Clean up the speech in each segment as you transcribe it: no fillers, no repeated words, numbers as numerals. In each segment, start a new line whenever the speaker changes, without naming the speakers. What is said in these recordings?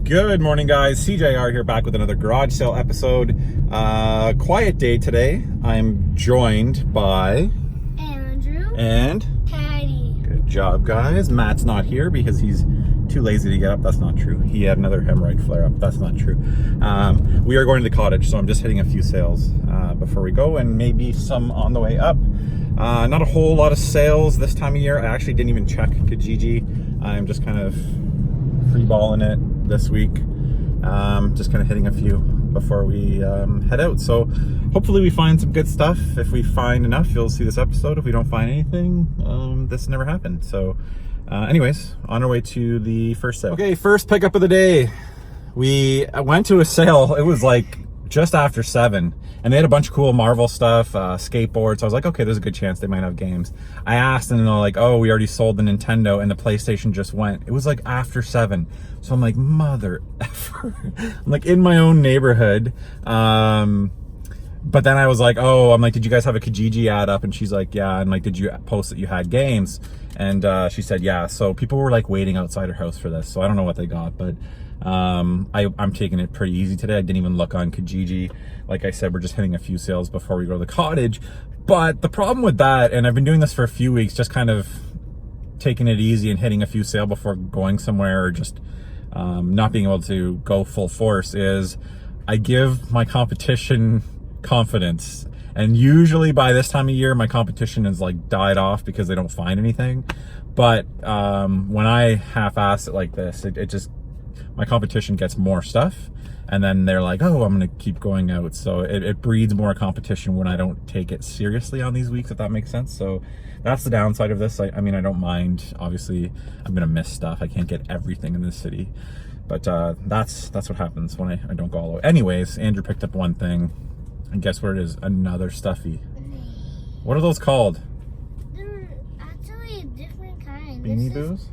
Good morning, guys. SeeJayAre here, back with another garage sale episode. Quiet day today. I'm joined by
Andrew
and
Patty.
Good job, guys. Matt's not here because he's too lazy to get up. That's not true. He had another hemorrhoid flare up. That's not true. We are going to the cottage, so I'm just hitting a few sales before we go, and maybe some on the way up. Not a whole lot of sales this time of year. I actually didn't even check Kijiji. I'm just kind of free balling it this week. Just kind of hitting a few before we head out. So hopefully we find some good stuff. If we find enough, you'll see this episode. If we don't find anything, this never happened. So anyways, on our way to the first sale. Okay, first pickup of the day. We went to a sale. It was like just after 7, and they had a bunch of cool Marvel stuff, skateboards. So I was like, okay, there's a good chance they might have games. I asked, and they're like, oh, we already sold the Nintendo and the PlayStation just went. It was like after 7. So I'm like, mother effer. I'm like in my own neighborhood. But then I was like, oh, I'm like, did you guys have a Kijiji ad up? And she's like, yeah. I'm like, did you post that you had games? And she said, yeah. So people were like waiting outside her house for this. So I don't know what they got, but I'm taking it pretty easy today. I didn't even look on Kijiji. Like I said, we're just hitting a few sales before we go to the cottage. But the problem with that, and I've been doing this for a few weeks, just kind of taking it easy and hitting a few sale before going somewhere, or just not being able to go full force, is I give my competition confidence. And usually by this time of year, my competition is like died off because they don't find anything. But when I half-ass it like this, it just, my competition gets more stuff, and then they're like, oh, I'm gonna keep going out. So it breeds more competition when I don't take it seriously on these weeks, if that makes sense. So that's the downside of this. I mean, I don't mind. Obviously, I'm gonna miss stuff. I can't get everything in this city. But that's what happens when I don't go all the way. Anyways, Andrew picked up one thing, and guess what it is? Another stuffy. What are those called?
They're actually a different kind.
Beanie Boos?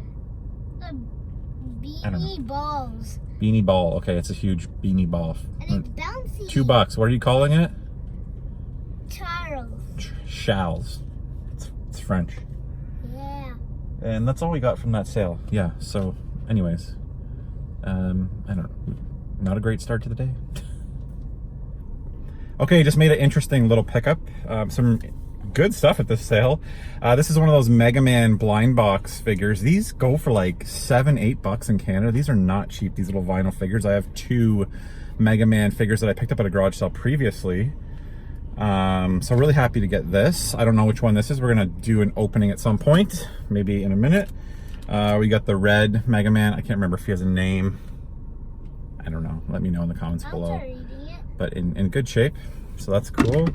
Beanie balls.
Beanie ball. Okay, it's a huge beanie ball.
And it's bouncy.
$2. What are you calling it?
Charles.
Shalls. It's French.
Yeah.
And that's all we got from that sale. Yeah. So, anyways, I don't know. Not a great start to the day. Okay, just made an interesting little pickup. Some good stuff at this sale. This is one of those Mega Man blind box figures. These go for like $7-8 in Canada. These are not cheap, these little vinyl figures. I have 2 Mega Man figures that I picked up at a garage sale previously. So really happy to get this. I don't know which one this is. We're gonna do an opening at some point, maybe in a minute. We got the red Mega Man. I can't remember if he has a name. I don't know. Let me know in the comments below. But in good shape, so that's cool.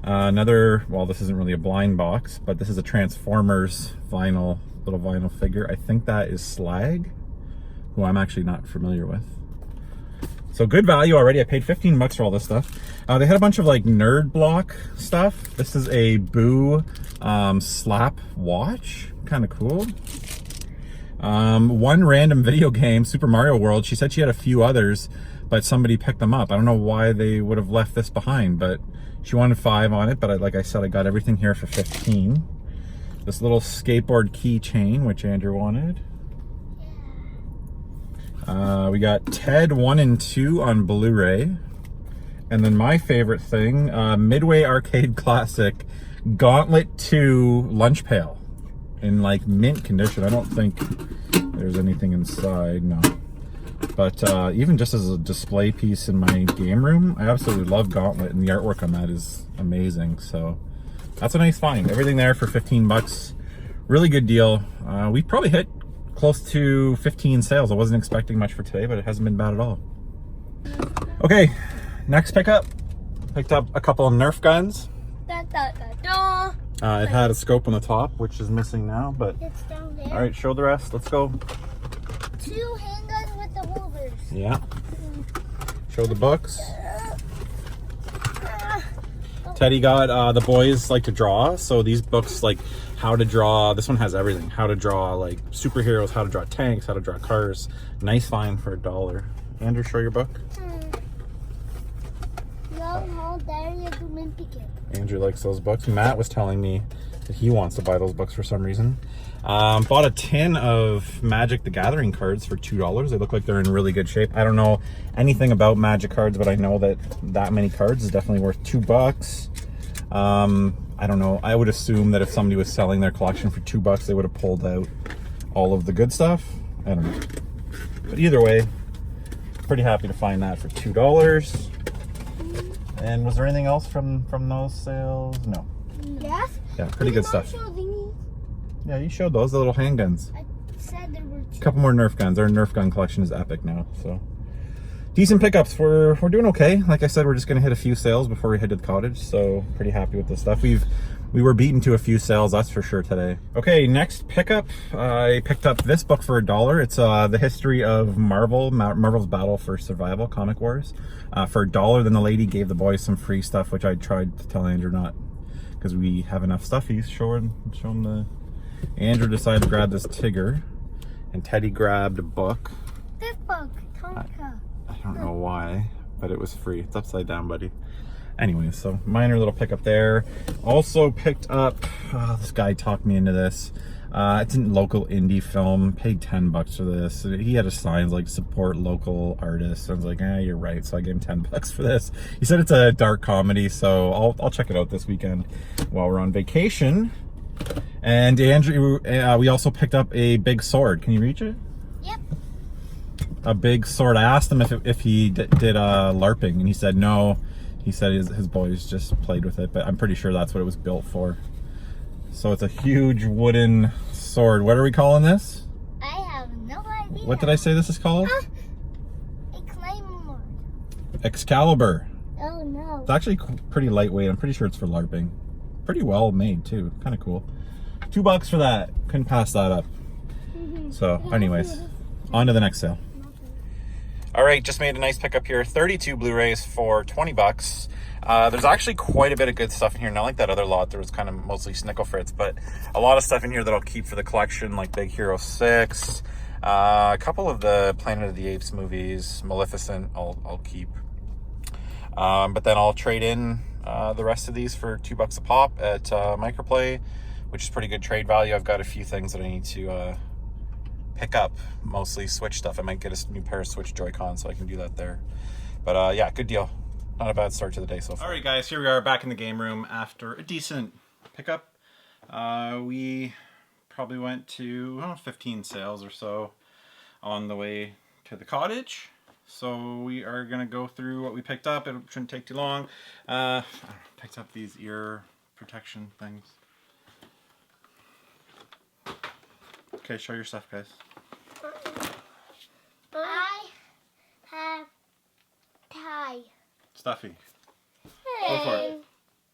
Another, well, this isn't really a blind box, but this is a Transformers little vinyl figure. I think that is Slag, who I'm actually not familiar with. So good value already. I paid 15 bucks for all this stuff. They had a bunch of like nerd block stuff. This is a Boo slap watch, kind of cool. One random video game, Super Mario World. She said she had a few others, but somebody picked them up. I don't know why they would have left this behind, but she wanted 5 on it, but like I said, I got everything here for 15. This little skateboard keychain, which Andrew wanted. We got Ted 1 and 2 on Blu-ray. And then my favorite thing, Midway Arcade Classic Gauntlet 2 Lunch Pail in like mint condition. I don't think there's anything inside, no. But even just as a display piece in my game room, I absolutely love Gauntlet, and the artwork on that is amazing. So that's a nice find. Everything there for 15 bucks. Really good deal. We probably hit close to 15 sales. I wasn't expecting much for today, but it hasn't been bad at all. Okay, next pickup. Picked up a couple of Nerf guns. It had a scope on the top, which is missing now, but
it's down there.
All right, show the rest. Let's go.
2 handguns with the holders.
Yeah. Show the books. Teddy got, the boys like to draw, so these books, like how to draw, this one has everything. How to draw like superheroes, how to draw tanks, how to draw cars. Nice find for $1. Andrew, show your book.
No, No, Daddy has the wimpy kid.
Andrew likes those books. Matt was telling me that he wants to buy those books for some reason. Bought a tin of Magic the Gathering cards for $2. They look like they're in really good shape. I don't know anything about Magic cards, but I know that many cards is definitely worth $2. I don't know. I would assume that if somebody was selling their collection for $2, they would have pulled out all of the good stuff. I don't know. But either way, pretty happy to find that for $2. And was there anything else from those sales? No.
Yes?
Yeah, pretty good stuff.
These?
Yeah, you showed those, the little handguns.
I said there were two.
A couple more Nerf guns. Our Nerf gun collection is epic now, so. Decent pickups. We're doing okay. Like I said, we're just gonna hit a few sales before we head to the cottage, so pretty happy with this stuff. We were beaten to a few sales, that's for sure today. Okay, next pickup. I picked up this book for $1. It's the history of Marvel's Battle for Survival, Comic Wars, for $1. Then the lady gave the boys some free stuff, which I tried to tell Andrew not, because we have enough stuffies. Show him the. Andrew decided to grab this Tigger, and Teddy grabbed a book.
This book, Tonka.
I don't know why, but it was free. It's upside down, buddy. Anyway, so minor little pickup there. Also picked up, this guy talked me into this. It's a local indie film, paid $10 for this. He had a sign like support local artists. I was like, you're right. So I gave him $10 for this. He said it's a dark comedy, so I'll check it out this weekend while we're on vacation. And Andrew, we also picked up a big sword. Can you reach it?
Yep.
A big sword. I asked him if he did LARPing, and he said no. He said his boys just played with it, but I'm pretty sure that's what it was built for. So it's a huge wooden sword. What are we calling this?
I have no idea.
What did I say this is called?
Excalibur.
Excalibur.
Oh no.
It's actually pretty lightweight. I'm pretty sure it's for LARPing. Pretty well made too. Kind of cool. $2 for that. Couldn't pass that up. So anyways, on to the next sale. All right, just made a nice pickup here. 32 Blu-rays for $20. There's actually quite a bit of good stuff in here. Not like that other lot. There was kind of mostly Snickle Fritz, but a lot of stuff in here that I'll keep for the collection, like Big Hero 6. A couple of the Planet of the Apes movies, Maleficent, I'll keep. But then I'll trade in the rest of these for $2 a pop at Microplay, which is pretty good trade value. I've got a few things that I need to pick up, mostly Switch stuff. I might get a new pair of Switch Joy-Con, so I can do that there. But yeah, good deal. Not a bad start to the day so far. All right, guys, here we are back in the game room after a decent pickup. We probably went to 15 sales or so on the way to the cottage. So we are gonna go through what we picked up. It shouldn't take too long. Picked up these ear protection things. Okay, show your stuff, guys.
I have tie.
Stuffy.
Hey.
Go for it.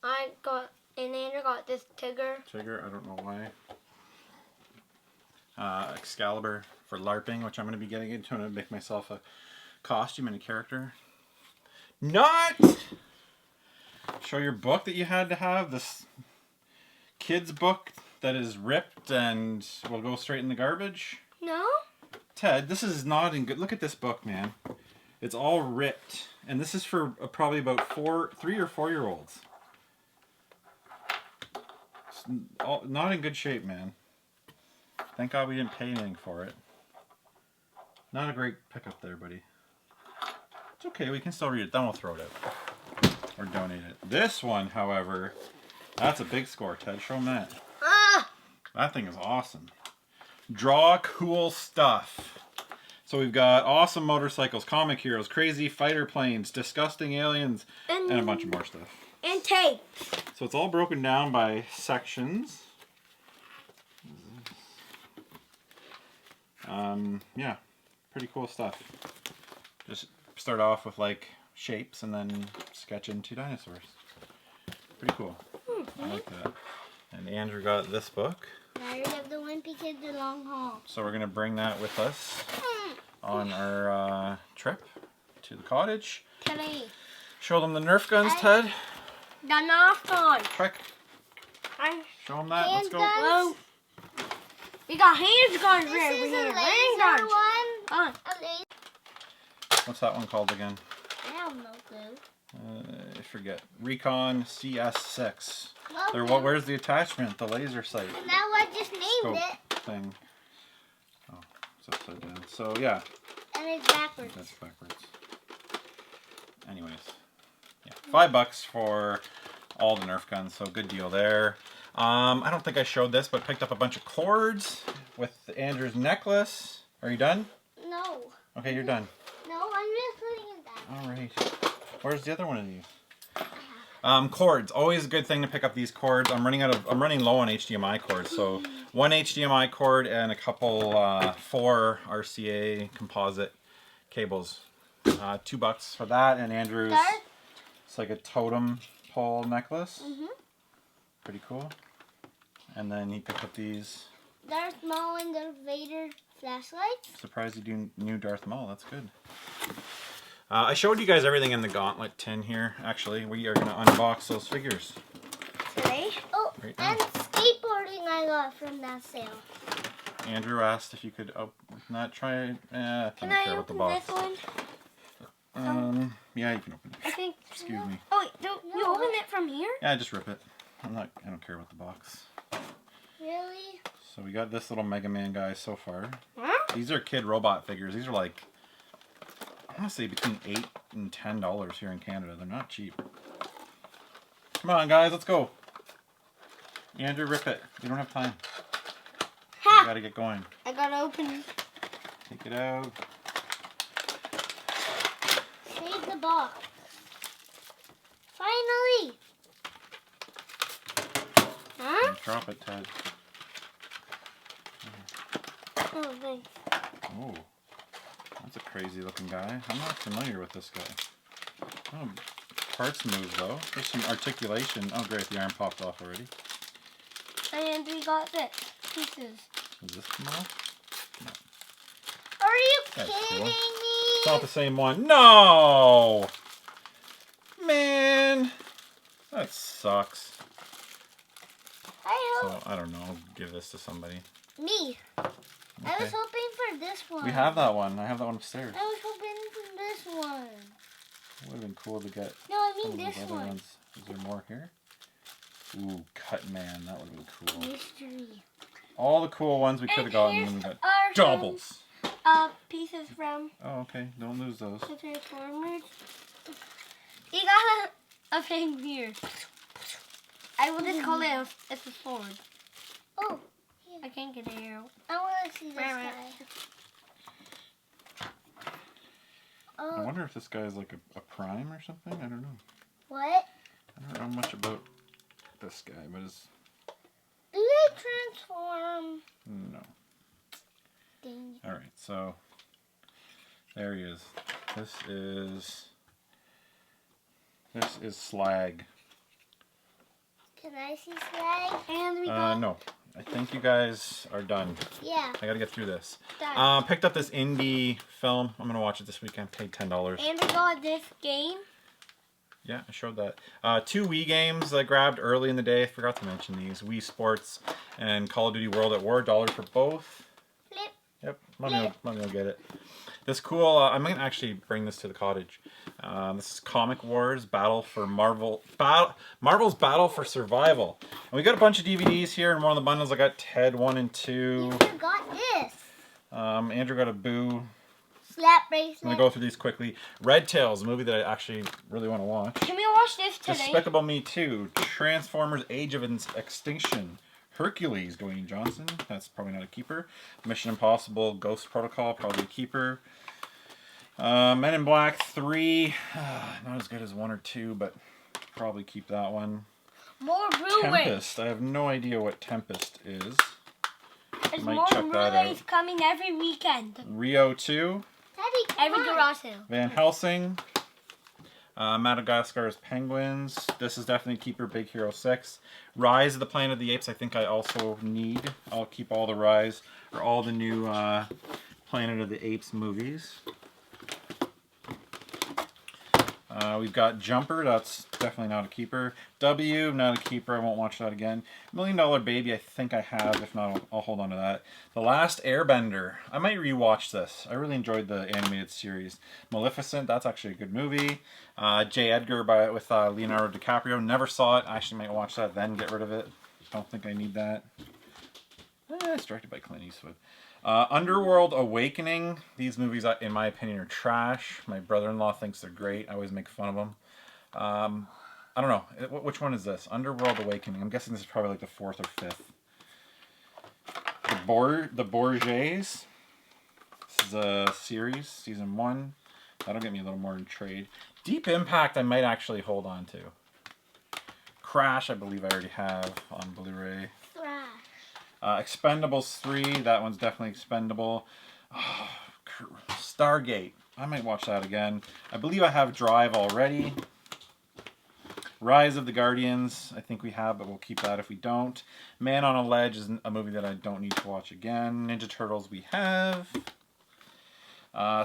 I got, and Andrew got this Tigger.
Tigger, I don't know why. Excalibur for LARPing, which I'm going to be getting into. I'm going to make myself a costume and a character. Not! Show your book that you had to have. This kid's book that is ripped and will go straight in the garbage.
No?
Ted, this is not in good. Look at this book, man. It's all ripped. And this is for probably about 3 or 4 year olds. It's not in good shape, man. Thank God we didn't pay anything for it. Not a great pickup there, buddy. It's okay, we can still read it. Then we'll throw it out. Or donate it. This one, however, that's a big score, Ted. Show them that. That thing is awesome. Draw cool stuff. So we've got awesome motorcycles, comic heroes, crazy fighter planes, disgusting aliens, and a bunch of more stuff.
And tape.
So it's all broken down by sections. Yeah, pretty cool stuff. Just start off with like shapes and then sketch into dinosaurs. Pretty cool. I like that. And Andrew got this book.
I already have the Wimpy Kid the long haul.
So we're going to bring that with us on our trip to the cottage.
Today.
Show them the Nerf guns, Ted.
The Nerf guns.
Quick. Show them that. Let's go.
Well, we got hand guns over here. Hand guns.
What's that one called again?
I have no clue.
I forget. Recon CS6.
Well,
They're where's the attachment? The laser sight.
and now I just named
Scope
it.
thing. Oh, it's upside down. So yeah.
And it's backwards.
That's backwards. Anyways, yeah, $5 for all the Nerf guns. So good deal there. I don't think I showed this, but picked up a bunch of cords with Andrew's necklace. Are you done?
No.
Okay, you're done.
No, I'm just putting it down.
All right. Where's the other one of these? Cords. Always a good thing to pick up these cords. I'm running low on HDMI cords, so one HDMI cord and a couple 4 RCA composite cables. $2 for that, and Andrew's. It's like a totem pole necklace. Pretty cool. And then he picked up these.
Darth Maul and Darth Vader flashlights.
Surprised you knew Darth Maul. That's good. I showed you guys everything in the gauntlet tin here. Actually, we are going to unbox those figures
Today? Oh,
right now.
and skateboarding I got from that sale.
Andrew asked if you could not try.
Can I open this one?
Yeah, you can open it.
I think.
Excuse me.
Oh, wait, don't you open it from here?
Yeah, just rip it. I don't care about the box.
Really?
So we got this little Mega Man guy so far.
Huh?
These are kid robot figures. These are like, I want to say between $8 and $10 here in Canada. They're not cheap. Come on, guys, let's go. Andrew, rip it. We don't have time.
Ha!
We gotta get going.
I gotta open it.
Take it out.
Save the box. Finally! Huh?
And drop it, Ted.
Oh, thanks.
Oh, that's a crazy looking guy. I'm not familiar with this guy. Oh, parts move though. There's some articulation. Oh great, the arm popped off already.
And we got this. Pieces.
Does this come off? No.
Are you
That's
kidding
cool.
me?
It's not the same one. No! Man! That sucks.
I hope.
So, I don't know. I'll give this to somebody.
Me. I
Okay.
was hoping for this one.
We have that one. I have that one upstairs.
I was hoping for this one.
It would have been cool to get
No, I
some
mean
of those
this
other
one.
ones. Is there more here? Ooh, Cut Man. That would have been cool.
Mystery.
All the cool ones we could have gotten, and we got doubles.
Pieces from
Oh, okay. Don't lose those.
the Transformers. You got a thing here. I will just call it it's a sword. Oh, yeah. I can't get it out. I want to see this guy.
I
Oh,
wonder if this guy is like a prime or something. I don't know.
what?
I don't know much about this guy, but it's
Do they transform?
no.
Dang.
All right, so there he is. This is Slag.
Can I see Slag? And we got.
No. I think you guys are done.
Yeah.
I gotta get through this.
Done.
Picked up this indie film. I'm gonna watch it this weekend. Paid $10.
And we got this game.
Yeah, I showed that. 2 Wii games I grabbed early in the day. I forgot to mention these. Wii Sports and Call of Duty World at War. $1 for both.
Flip.
Yep, let me go get it. This cool, I'm going to actually bring this to the cottage. This is Comic Wars, Marvel's Battle for Survival. And we got a bunch of DVDs here. In one of the bundles I got Ted 1 and 2.
You forgot this.
Andrew got a Boo.
Slap
I'm
bracelet.
going to go through these quickly. Red Tails, a movie that I actually really want to watch.
Can we watch this today?
Despicable Me 2. Transformers Age of Extinction. Hercules, Dwayne Johnson. That's probably not a keeper. Mission Impossible, Ghost Protocol, probably a keeper. Men in Black 3. Not as good as 1 or 2, but probably keep that one.
More Blu-rays.
Tempest. I have no idea what Tempest is.
There's
Might
more
check that
Blu-rays
out.
coming every weekend.
Rio 2.
Daddy, every garage sale.
Van Helsing. Madagascar's Penguins. This is definitely a keeper. Big Hero 6. Rise of the Planet of the Apes I think I also need. I'll keep all the Rise, or all the new Planet of the Apes movies. We've got Jumper, that's definitely not a keeper. W, not a keeper, I won't watch that again. $1 Million Baby, I think I have, if not, I'll hold on to that. The Last Airbender, I might rewatch this. I really enjoyed the animated series. Maleficent, that's actually a good movie. J. Edgar with Leonardo DiCaprio, never saw it. I actually might watch that, then get rid of it. Don't think I need that. It's directed by Clint Eastwood. Underworld Awakening. These movies, in my opinion, are trash. My brother-in-law thinks they're great. I always make fun of them. I don't know. Which one is this? Underworld Awakening. I'm guessing this is probably like the 4th or 5th. The Borgias. This is a series, season 1. That'll get me a little more in trade. Deep Impact I might actually hold on to. Crash I believe I already have on Blu-ray. Expendables 3, that one's definitely expendable. Oh, Stargate, I might watch that again. I believe I have Drive already. Rise of the Guardians, I think we have, but we'll keep that if we don't. Man on a Ledge is a movie that I don't need to watch again. Ninja Turtles we have.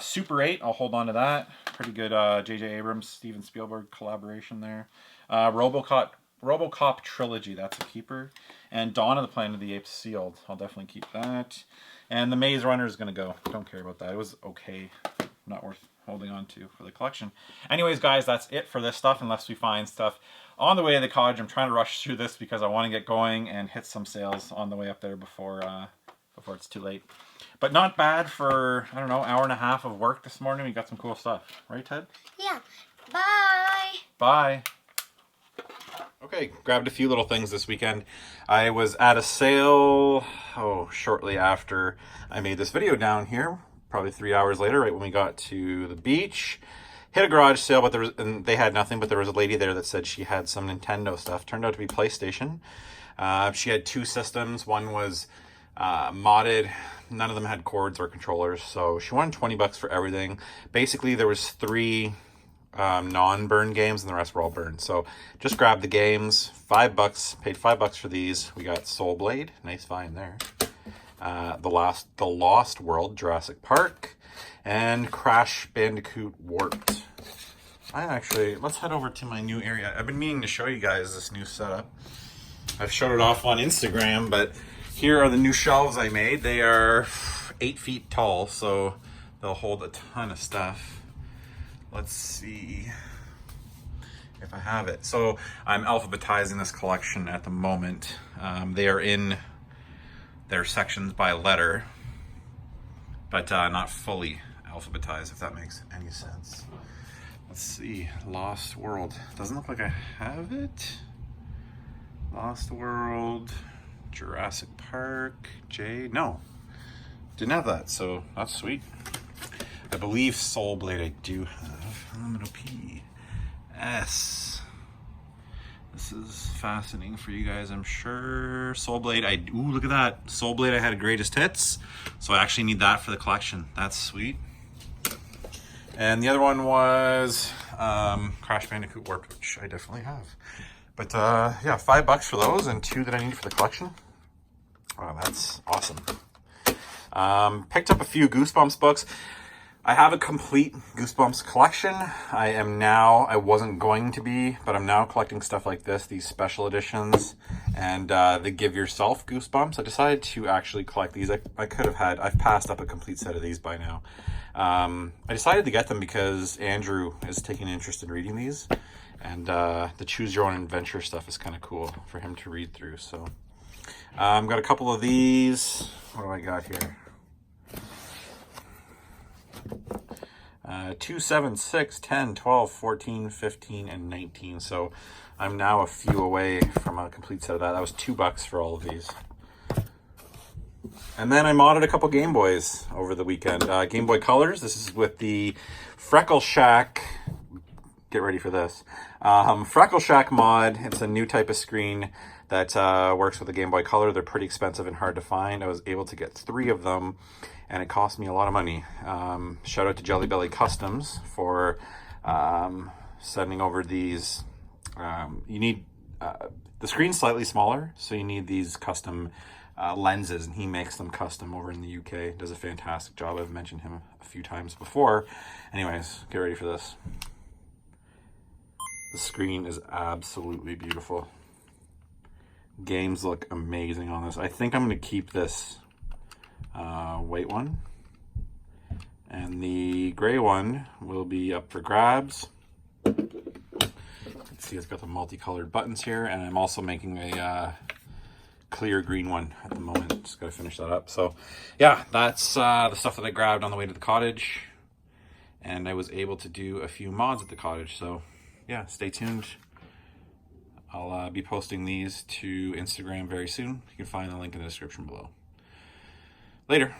Super 8, I'll hold on to that. Pretty good J.J. Abrams, Steven Spielberg collaboration there. RoboCop Trilogy, that's a keeper. And Dawn of the Planet of the Apes sealed. I'll definitely keep that. And The Maze Runner is going to go. Don't care about that. It was okay. Not worth holding on to for the collection. Anyways, guys, that's it for this stuff, unless we find stuff on the way to the cottage. I'm trying to rush through this because I want to get going and hit some sales on the way up there before it's too late. But not bad for, I don't know, hour and a half of work this morning. We got some cool stuff. Right, Ted?
Yeah. Bye.
Bye. Okay, grabbed a few little things this weekend. I was at a sale, shortly after I made this video down here, probably 3 hours later, right when we got to the beach. Hit a garage sale, but they had nothing, but there was a lady there that said she had some Nintendo stuff. Turned out to be PlayStation. She had 2 systems. One was modded. None of them had cords or controllers, so she wanted $20 for everything. Basically, there was 3 non-burn games and the rest were all burned. So just grabbed the games, $5, paid $5 for these. We got Soul Blade, nice find there. The Lost World, Jurassic Park, and Crash Bandicoot Warped. Let's head over to my new area. I've been meaning to show you guys this new setup. I've showed it off on Instagram, but here are the new shelves I made. They are 8 feet tall, so they'll hold a ton of stuff. Let's see if I have it. So I'm alphabetizing this collection at the moment. They are in their sections by letter, but not fully alphabetized, if that makes any sense. Let's see, Lost World. Doesn't look like I have it. Lost World, Jurassic Park, no, didn't have that, so that's sweet. I believe Soul Blade I do have. Little P. S. This is fascinating for you guys, I'm sure. Soul Blade, ooh, look at that. Soul Blade I had a greatest hits, so I actually need that for the collection. That's sweet. And the other one was Crash Bandicoot Warped, which I definitely have. But yeah, $5 for those and 2 that I need for the collection. Wow, that's awesome. Picked up a few Goosebumps books. I have a complete Goosebumps collection. I wasn't going to be, but I'm now collecting stuff like this, these special editions, and the Give Yourself Goosebumps. I decided to actually collect these. I've passed up a complete set of these by now. I decided to get them because Andrew is taking an interest in reading these, and the Choose Your Own Adventure stuff is kind of cool for him to read through. So I've got a couple of these. What do I got here? 2, 7, 6, 10, 12, 14, 15, and 19. So I'm now a few away from a complete set of that. That was $2 for all of these. And then I modded a couple Game Boys over the weekend. Game Boy Colors. This is with the Freckle Shack. Get ready for this. Freckle Shack mod. It's a new type of screen that works with the Game Boy Color. They're pretty expensive and hard to find. I was able to get 3 of them, and it cost me a lot of money. Shout out to Jelly Belly Customs for sending over these. You need the screen's slightly smaller, so you need these custom lenses, and he makes them custom over in the UK. Does a fantastic job. I've mentioned him a few times before. Anyways, get ready for this. The screen is absolutely beautiful. Games look amazing on this. I think I'm going to keep this white one. And the gray one will be up for grabs. Let's see, it's got the multicolored buttons here, and I'm also making a clear green one at the moment. Just got to finish that up. So yeah, that's the stuff that I grabbed on the way to the cottage, and I was able to do a few mods at the cottage. So yeah, stay tuned. I'll be posting these to Instagram very soon. You can find the link in the description below. Later.